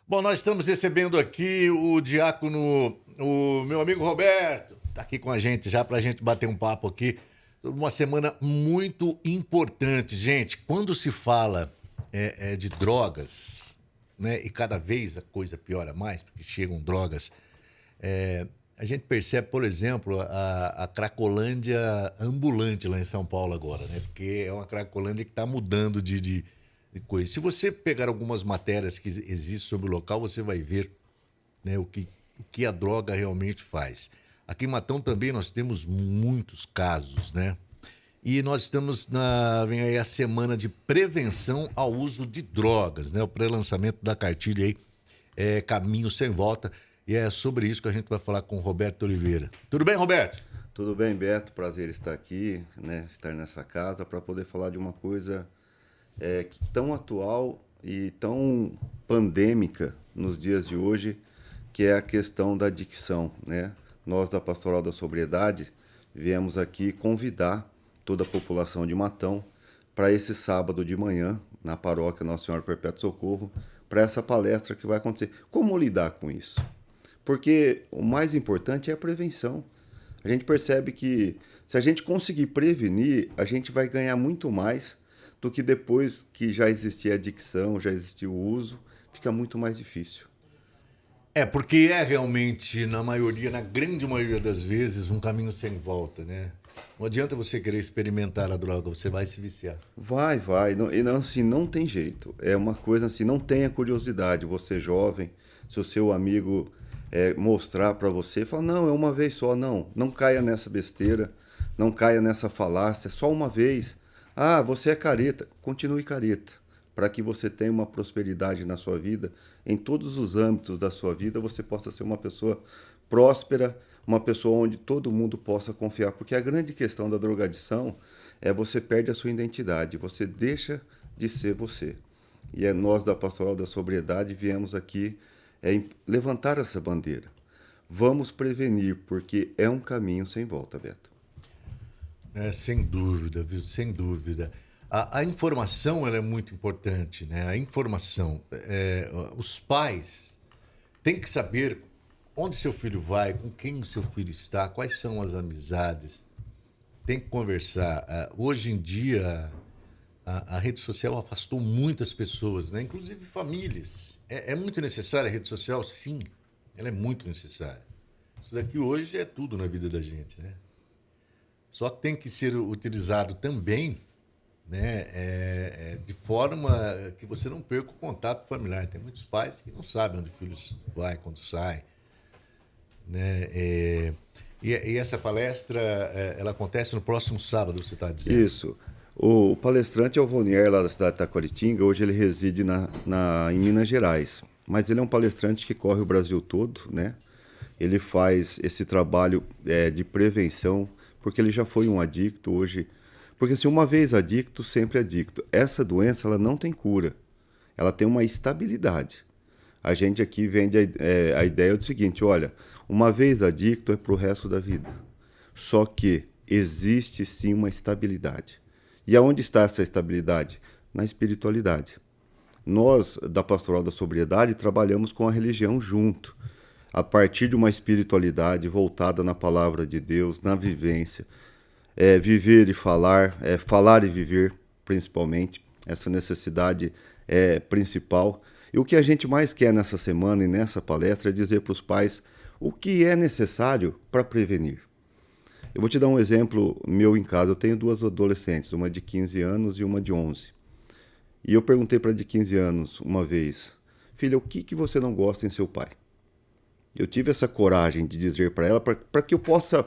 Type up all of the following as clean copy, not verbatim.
Bom, nós estamos recebendo aqui o diácono, o meu amigo Roberto, está aqui com a gente já para a gente bater um papo aqui. Uma semana muito importante, gente. Quando se fala de drogas, né, e cada vez a coisa piora mais, porque chegam drogas, a gente percebe, por exemplo, a Cracolândia ambulante lá em São Paulo agora, né? Porque é uma Cracolândia que está mudando de coisa. Se você pegar algumas matérias que existem sobre o local, você vai ver, né, o que a droga realmente faz. Aqui em Matão também nós temos muitos casos, né? E nós estamos vem aí a semana de prevenção ao uso de drogas, né? O pré-lançamento da cartilha aí, Caminho Sem Volta. E é sobre isso que a gente vai falar com o Roberto Oliveira. Tudo bem, Roberto? Tudo bem, Beto? Prazer estar aqui, né? Estar nessa casa para poder falar de uma coisa tão atual e tão pandêmica nos dias de hoje, que é a questão da adicção, né? Nós da Pastoral da Sobriedade viemos aqui convidar toda a população de Matão para esse sábado de manhã, na paróquia Nossa Senhora Perpétuo Socorro, para essa palestra que vai acontecer. Como lidar com isso? Porque o mais importante é a prevenção. A gente percebe que se a gente conseguir prevenir, a gente vai ganhar muito mais do que depois que já existia a adicção, já existia o uso, fica muito mais difícil. Porque é realmente, na grande maioria das vezes, um caminho sem volta, né? Não adianta você querer experimentar a droga, você vai se viciar. Vai. Não, e não, assim, não tem jeito. É uma coisa assim, não tenha curiosidade. Você jovem, se o seu amigo mostrar para você, fala, não, é uma vez só. Não caia nessa besteira, não caia nessa falácia, só uma vez. Ah, você é careta. Continue careta, para que você tenha uma prosperidade na sua vida, em todos os âmbitos da sua vida, você possa ser uma pessoa próspera, uma pessoa onde todo mundo possa confiar. Porque a grande questão da drogadição é você perde a sua identidade, você deixa de ser você. E nós da Pastoral da Sobriedade viemos aqui levantar essa bandeira. Vamos prevenir, porque é um caminho sem volta, Beto. Sem dúvida, viu? Sem dúvida. A informação ela é muito importante, né? A informação. Os pais têm que saber onde seu filho vai, com quem o seu filho está, quais são as amizades. Tem que conversar. Hoje em dia, a rede social afastou muitas pessoas, né? Inclusive famílias. É muito necessária a rede social? Sim, ela é muito necessária. Isso daqui hoje é tudo na vida da gente, né? Só que tem que ser utilizado também, né, de forma que você não perca o contato familiar. Tem muitos pais que não sabem onde o filho vai, quando sai, né? E essa palestra, ela acontece no próximo sábado, você está dizendo? Isso. O palestrante é o Vonier, lá da cidade de Taquaritinga. Hoje ele reside em Minas Gerais. Mas ele é um palestrante que corre o Brasil todo, né? Ele faz esse trabalho de prevenção, porque ele já foi um adicto hoje. Porque se uma vez adicto, sempre adicto. Essa doença ela não tem cura. Ela tem uma estabilidade. A gente aqui vende a ideia do seguinte, olha, uma vez adicto é para o resto da vida. Só que existe sim uma estabilidade. E aonde está essa estabilidade? Na espiritualidade. Nós, da Pastoral da Sobriedade, trabalhamos com a religião junto, a partir de uma espiritualidade voltada na palavra de Deus, na vivência, viver e falar, falar e viver, principalmente, essa necessidade principal. E o que a gente mais quer nessa semana e nessa palestra é dizer para os pais o que é necessário para prevenir. Eu vou te dar um exemplo meu em casa. Eu tenho duas adolescentes, uma de 15 anos e uma de 11. E eu perguntei para a de 15 anos uma vez, filha, o que você não gosta em seu pai? Eu tive essa coragem de dizer para ela para que eu possa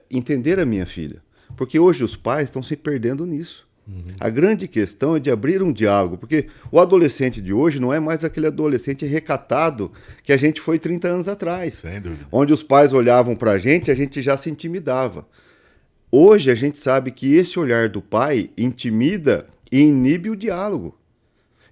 entender a minha filha. Porque hoje os pais estão se perdendo nisso. Uhum. A grande questão é de abrir um diálogo, porque o adolescente de hoje não é mais aquele adolescente recatado que a gente foi 30 anos atrás. Sem dúvida. Onde os pais olhavam para a gente já se intimidava. Hoje a gente sabe que esse olhar do pai intimida e inibe o diálogo.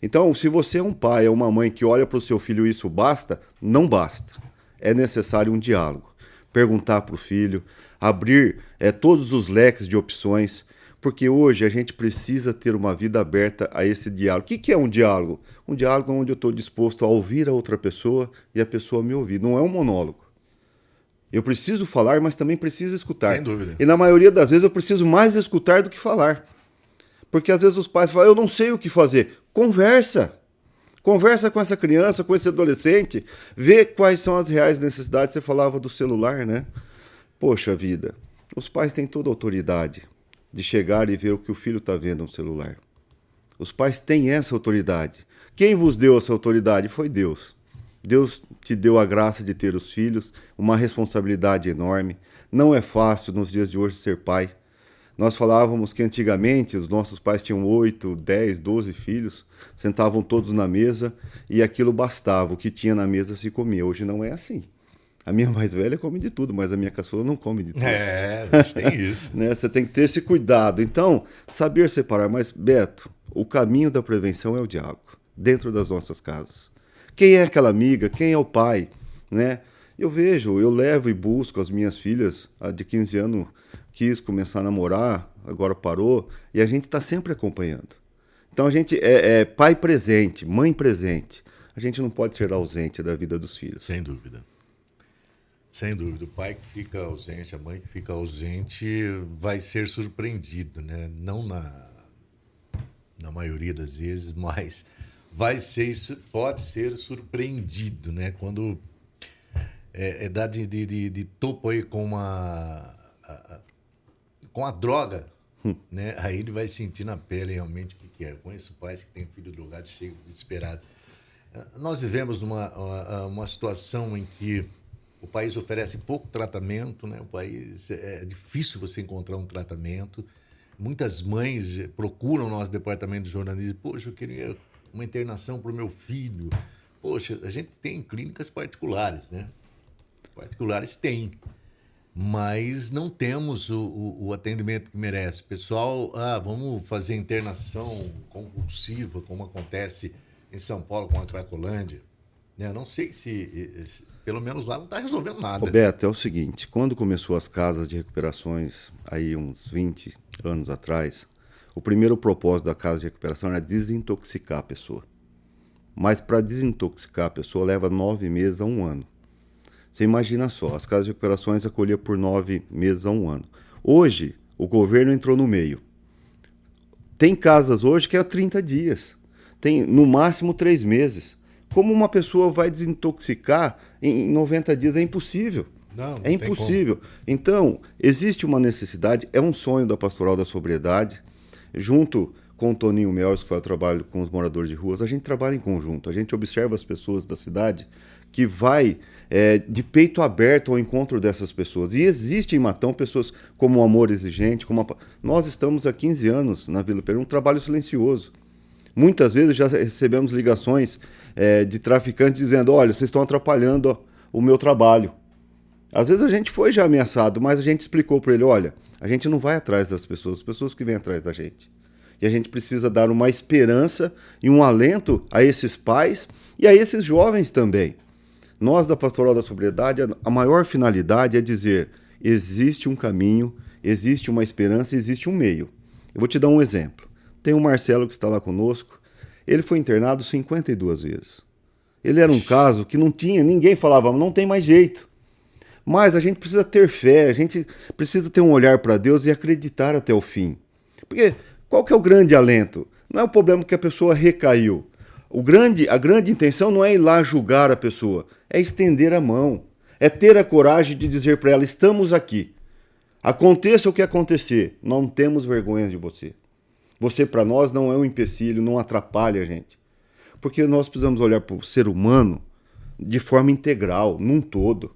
Então, se você é um pai ou uma mãe que olha para o seu filho e isso basta, não basta. É necessário um diálogo. Perguntar para o filho, abrir todos os leques de opções, Porque hoje a gente precisa ter uma vida aberta a esse diálogo. O que é um diálogo? Um diálogo onde eu estou disposto a ouvir a outra pessoa e a pessoa me ouvir. Não é um monólogo. Eu preciso falar, mas também preciso escutar. Sem dúvida. E na maioria das vezes eu preciso mais escutar do que falar. Porque às vezes os pais falam, eu não sei o que fazer. Conversa. Conversa com essa criança, com esse adolescente. Vê quais são as reais necessidades. Você falava do celular, né? Poxa vida, os pais têm toda a autoridade de chegar e ver o que o filho está vendo no celular. Os pais têm essa autoridade. Quem vos deu essa autoridade foi Deus. Deus te deu a graça de ter os filhos, uma responsabilidade enorme. Não é fácil nos dias de hoje ser pai. Nós falávamos que antigamente os nossos pais tinham 8, 10, 12 filhos, sentavam todos na mesa e aquilo bastava, o que tinha na mesa se comia. Hoje não é assim. A minha mais velha come de tudo, mas a minha caçula não come de tudo. A gente tem isso. Né? Você tem que ter esse cuidado. Então, saber separar. Mas, Beto, o caminho da prevenção é o diálogo, dentro das nossas casas. Quem é aquela amiga? Quem é o pai? Né? Eu levo e busco as minhas filhas, a de 15 anos, quis começar a namorar, agora parou, e a gente está sempre acompanhando. Então, a gente é pai presente, mãe presente. A gente não pode ser ausente da vida dos filhos. Sem dúvida. Sem dúvida, o pai que fica ausente, a mãe que fica ausente vai ser surpreendido, né? Não na maioria das vezes, mas pode ser surpreendido, né? Quando dá de topo aí com a droga, né? Aí ele vai sentir na pele realmente o que é. Eu conheço pais que têm filho drogado e chegam desesperados. Nós vivemos uma situação em que o país oferece pouco tratamento, né? O país é difícil você encontrar um tratamento. Muitas mães procuram o nosso departamento de jornalismo. Poxa, eu queria uma internação para o meu filho. Poxa, a gente tem clínicas particulares, né? Particulares tem, mas não temos o atendimento que merece. Pessoal, vamos fazer internação compulsiva, como acontece em São Paulo com a Cracolândia. Eu não sei se pelo menos lá não está resolvendo nada. Roberto, é o seguinte, quando começou as casas de recuperações, aí uns 20 anos atrás, o primeiro propósito da casa de recuperação era desintoxicar a pessoa. Mas para desintoxicar a pessoa leva 9 meses a 1 ano. Você imagina só, as casas de recuperações acolhiam por 9 meses a 1 ano. Hoje, o governo entrou no meio. Tem casas hoje que é 30 dias. Tem no máximo 3 meses. Como uma pessoa vai desintoxicar em 90 dias? É impossível. Não é impossível. Então, existe uma necessidade, é um sonho da Pastoral da Sobriedade, junto com o Toninho Melhos, que faz o trabalho com os moradores de ruas, a gente trabalha em conjunto, a gente observa as pessoas da cidade que vai de peito aberto ao encontro dessas pessoas. E existe em Matão pessoas como o Amor Exigente, nós estamos há 15 anos na Vila Pereira, um trabalho silencioso. Muitas vezes já recebemos ligações de traficantes dizendo, olha, vocês estão atrapalhando o meu trabalho. Às vezes a gente foi já ameaçado, mas a gente explicou para ele, olha, a gente não vai atrás das pessoas, as pessoas que vêm atrás da gente. E a gente precisa dar uma esperança e um alento a esses pais e a esses jovens também. Nós da Pastoral da Sobriedade, a maior finalidade é dizer, existe um caminho, existe uma esperança, existe um meio. Eu vou te dar um exemplo. Tem o Marcelo que está lá conosco, ele foi internado 52 vezes. Ele era um caso que não tinha, ninguém falava, não tem mais jeito. Mas a gente precisa ter fé, a gente precisa ter um olhar para Deus e acreditar até o fim. Porque qual que é o grande alento? Não é o problema que a pessoa recaiu. A grande intenção não é ir lá julgar a pessoa, é estender a mão, é ter a coragem de dizer para ela, estamos aqui. Aconteça o que acontecer, não temos vergonha de você. Você, para nós, não é um empecilho, não atrapalha a gente. Porque nós precisamos olhar para o ser humano de forma integral, num todo.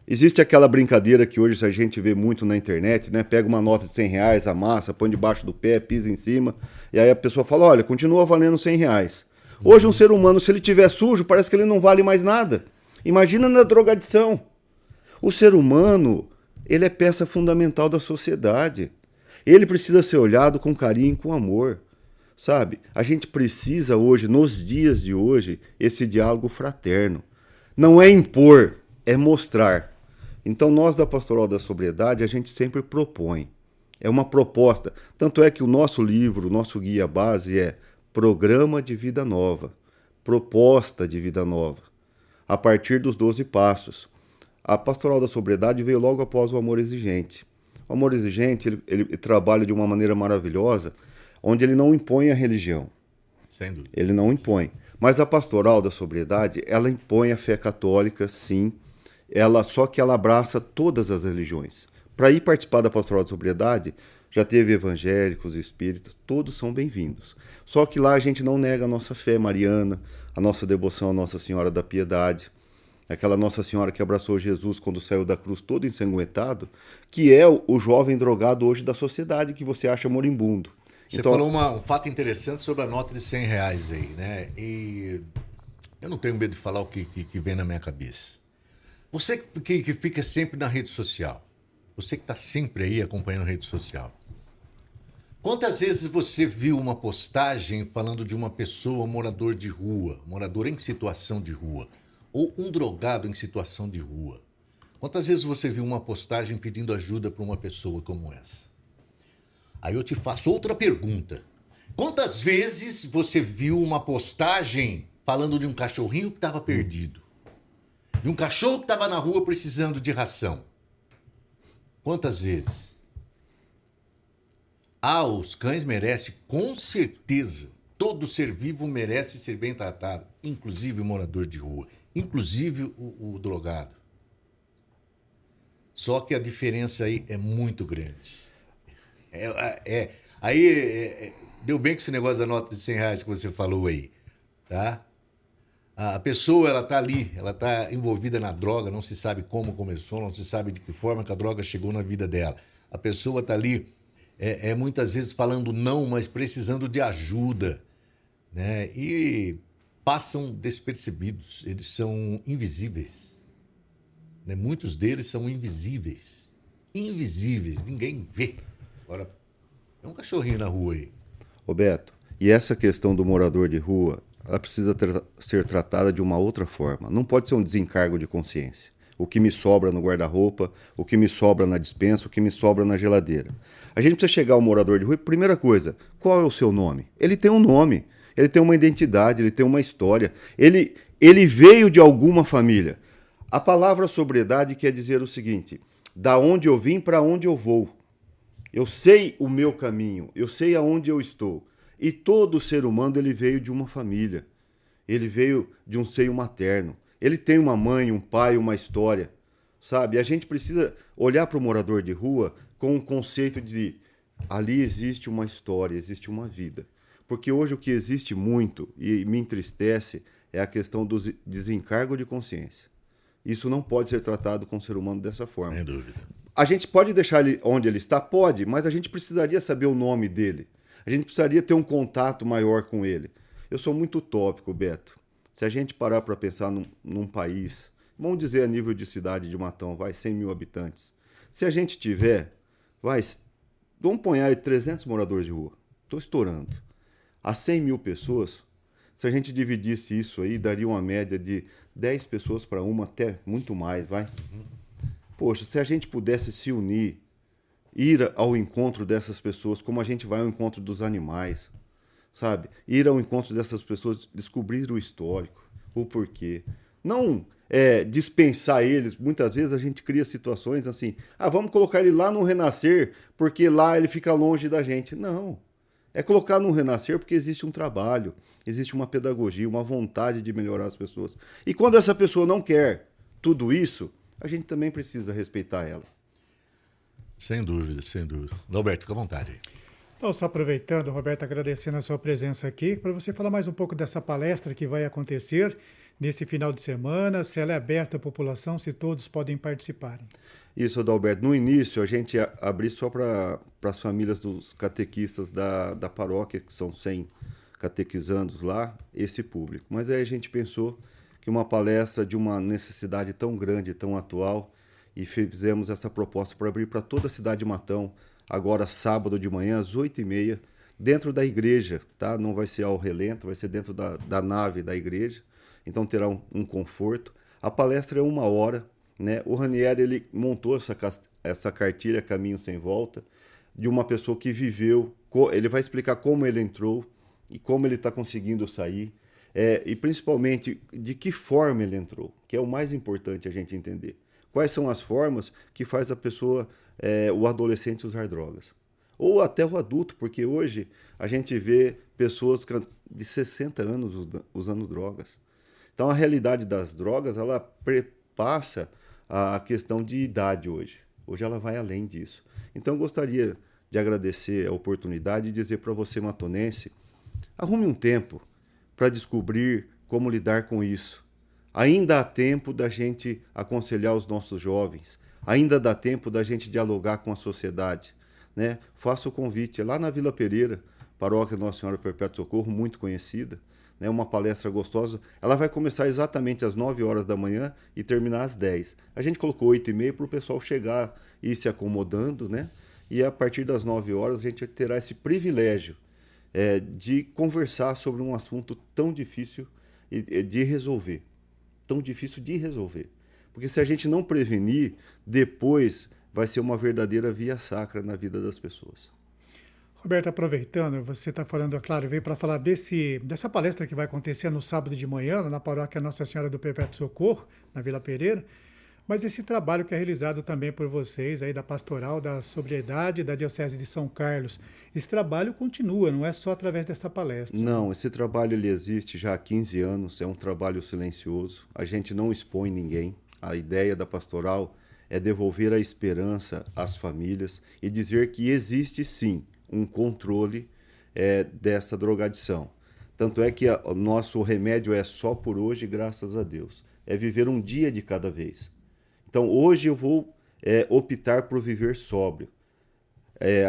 Existe aquela brincadeira que hoje a gente vê muito na internet, né? Pega uma nota de R$100, amassa, põe debaixo do pé, pisa em cima, e aí a pessoa fala, olha, continua valendo R$100. Hoje um ser humano, se ele estiver sujo, parece que ele não vale mais nada. Imagina na drogadição. O ser humano, ele é peça fundamental da sociedade. Ele precisa ser olhado com carinho e com amor, sabe? A gente precisa hoje, nos dias de hoje, esse diálogo fraterno. Não é impor, é mostrar. Então nós da Pastoral da Sobriedade, a gente sempre propõe. É uma proposta. Tanto é que o nosso livro, o nosso guia base é Programa de Vida Nova, Proposta de Vida Nova, a partir dos 12 passos. A Pastoral da Sobriedade veio logo após o Amor Exigente. O Amor Exigente, ele trabalha de uma maneira maravilhosa, onde ele não impõe a religião. Sem dúvida. Ele não impõe. Mas a Pastoral da Sobriedade, ela impõe a fé católica, sim. Só que ela abraça todas as religiões. Para ir participar da Pastoral da Sobriedade, já teve evangélicos, espíritas, todos são bem-vindos. Só que lá a gente não nega a nossa fé mariana, a nossa devoção à Nossa Senhora da Piedade, aquela Nossa Senhora que abraçou Jesus quando saiu da cruz todo ensanguentado, que é o jovem drogado hoje da sociedade que você acha moribundo. Você falou um fato interessante sobre a nota de R$100 aí, né? E eu não tenho medo de falar o que vem na minha cabeça. Você que fica sempre na rede social, você que está sempre aí acompanhando a rede social, quantas vezes você viu uma postagem falando de uma pessoa morador de rua, morador em situação de rua, ou um drogado em situação de rua? Quantas vezes você viu uma postagem pedindo ajuda para uma pessoa como essa? Aí eu te faço outra pergunta. Quantas vezes você viu uma postagem falando de um cachorrinho que estava perdido? De um cachorro que estava na rua precisando de ração? Quantas vezes? Os cães merecem, com certeza. Todo ser vivo merece ser bem tratado, inclusive o morador de rua, inclusive o drogado. Só que a diferença aí é muito grande. Deu bem com esse negócio da nota de R$100 que você falou aí, tá? A pessoa, ela tá ali, ela tá envolvida na droga, não se sabe como começou, não se sabe de que forma que a droga chegou na vida dela. A pessoa tá ali, muitas vezes falando não, mas precisando de ajuda, né? E passam despercebidos, eles são invisíveis, né? Muitos deles são invisíveis, ninguém vê. Agora, é um cachorrinho na rua aí. Roberto, e essa questão do morador de rua, ela precisa ser tratada de uma outra forma. Não pode ser um desencargo de consciência. O que me sobra no guarda-roupa, o que me sobra na despensa, o que me sobra na geladeira. A gente precisa chegar ao morador de rua e, primeira coisa, qual é o seu nome? Ele tem um nome, ele tem uma identidade, ele tem uma história. Ele veio de alguma família. A palavra sobriedade quer dizer o seguinte: da onde eu vim para onde eu vou. Eu sei o meu caminho, eu sei aonde eu estou. E todo ser humano, ele veio de uma família. Ele veio de um seio materno. Ele tem uma mãe, um pai, uma história, sabe? A gente precisa olhar para o morador de rua com o conceito de ali existe uma história, existe uma vida. Porque hoje o que existe muito e me entristece é a questão do desencargo de consciência. Isso não pode ser tratado com o ser humano dessa forma. Sem dúvida. A gente pode deixar ele onde ele está? Pode, mas a gente precisaria saber o nome dele. A gente precisaria ter um contato maior com ele. Eu sou muito utópico, Beto. Se a gente parar para pensar num país, vamos dizer a nível de cidade de Matão, 100 mil habitantes. Se a gente tiver, vamos pôr aí 300 moradores de rua. Estou estourando. A 100 mil pessoas, se a gente dividisse isso aí, daria uma média de 10 pessoas para uma, até muito mais, vai? Poxa, se a gente pudesse se unir, ir ao encontro dessas pessoas, como a gente vai ao encontro dos animais, sabe? Ir ao encontro dessas pessoas, descobrir o histórico, o porquê. Não dispensar eles. Muitas vezes a gente cria situações assim, vamos colocar ele lá no Renascer, porque lá ele fica longe da gente. Não. É colocar no Renascer porque existe um trabalho, existe uma pedagogia, uma vontade de melhorar as pessoas. E quando essa pessoa não quer tudo isso, a gente também precisa respeitar ela. Sem dúvida, sem dúvida. Roberto, fica à vontade aí. Então, só aproveitando, Roberto, agradecendo a sua presença aqui, para você falar mais um pouco dessa palestra que vai acontecer nesse final de semana, se ela é aberta à população, se todos podem participar. Isso, Adalberto. No início, a gente ia abrir só para as famílias dos catequistas da paróquia, que são 100 catequizandos lá, esse público. Mas aí a gente pensou que uma palestra de uma necessidade tão grande, tão atual, e fizemos essa proposta para abrir para toda a cidade de Matão, agora sábado de manhã, às 8h30, dentro da igreja, tá? Não vai ser ao relento, vai ser dentro da nave da igreja, então terá um conforto. A palestra é 1 hora, né? O Ranieri, ele montou essa cartilha Caminho Sem Volta, de uma pessoa que viveu, ele vai explicar como ele entrou e como ele está conseguindo sair, e principalmente de que forma ele entrou, que é o mais importante a gente entender. Quais são as formas que faz a pessoa, o adolescente usar drogas. Ou até o adulto, porque hoje a gente vê pessoas de 60 anos usando drogas. Então a realidade das drogas, ela passa a questão de idade hoje. Hoje ela vai além disso. Então eu gostaria de agradecer a oportunidade e dizer para você, matonense, arrume um tempo para descobrir como lidar com isso. Ainda há tempo da gente aconselhar os nossos jovens, ainda dá tempo da gente dialogar com a sociedade, né? Faça o convite, é lá na Vila Pereira, paróquia Nossa Senhora Perpétuo Socorro, muito conhecida, né? Uma palestra gostosa. Ela vai começar exatamente às 9 horas da manhã e terminar às 10. A gente colocou 8h30 para o pessoal chegar e ir se acomodando, né? E a partir das 9 horas a gente terá esse privilégio de conversar sobre um assunto tão difícil de resolver. Tão difícil de resolver. Porque se a gente não prevenir, depois vai ser uma verdadeira via sacra na vida das pessoas. Roberto, aproveitando, você está falando, é claro, veio para falar dessa palestra que vai acontecer no sábado de manhã, na paróquia Nossa Senhora do Perpétuo Socorro, na Vila Pereira, mas esse trabalho que é realizado também por vocês, aí da Pastoral da Sobriedade da Diocese de São Carlos, esse trabalho continua, não é só através dessa palestra. Não, esse trabalho ele existe já há 15 anos, é um trabalho silencioso, a gente não expõe ninguém. A ideia da pastoral é devolver a esperança às famílias e dizer que existe sim um controle dessa drogadição. Tanto é que o nosso remédio é só por hoje, graças a Deus. É viver um dia de cada vez. Então hoje eu vou optar por viver sóbrio.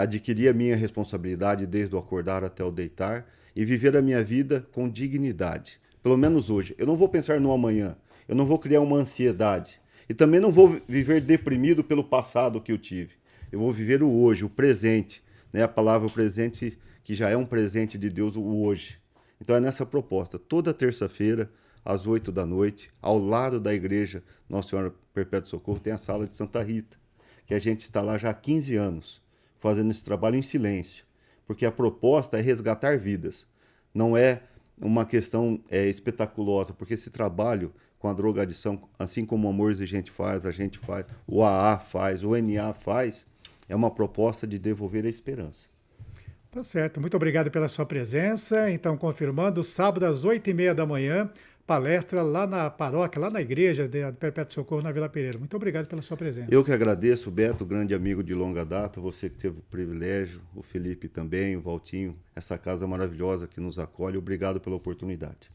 Adquirir a minha responsabilidade desde o acordar até o deitar e viver a minha vida com dignidade. Pelo menos hoje. Eu não vou pensar no amanhã. Eu não vou criar uma ansiedade. E também não vou viver deprimido pelo passado que eu tive. Eu vou viver o hoje, o presente. Né? A palavra presente, que já é um presente de Deus, o hoje. Então é nessa proposta. Toda terça-feira, às 8 da noite, ao lado da igreja Nossa Senhora Perpétuo Socorro, tem a sala de Santa Rita, que a gente está lá já há 15 anos, fazendo esse trabalho em silêncio. Porque a proposta é resgatar vidas. Não é uma questão espetaculosa, porque esse trabalho com a drogadição, assim como o Amor Exigente faz, a gente faz, o AA faz, o NA faz, é uma proposta de devolver a esperança. Tá certo, muito obrigado pela sua presença. Então, confirmando, sábado às 8h30 da manhã, palestra lá na paróquia, lá na igreja de Perpétuo Socorro, na Vila Pereira. Muito obrigado pela sua presença. Eu que agradeço, Beto, grande amigo de longa data, você que teve o privilégio, o Felipe também, o Valtinho, essa casa maravilhosa que nos acolhe. Obrigado pela oportunidade.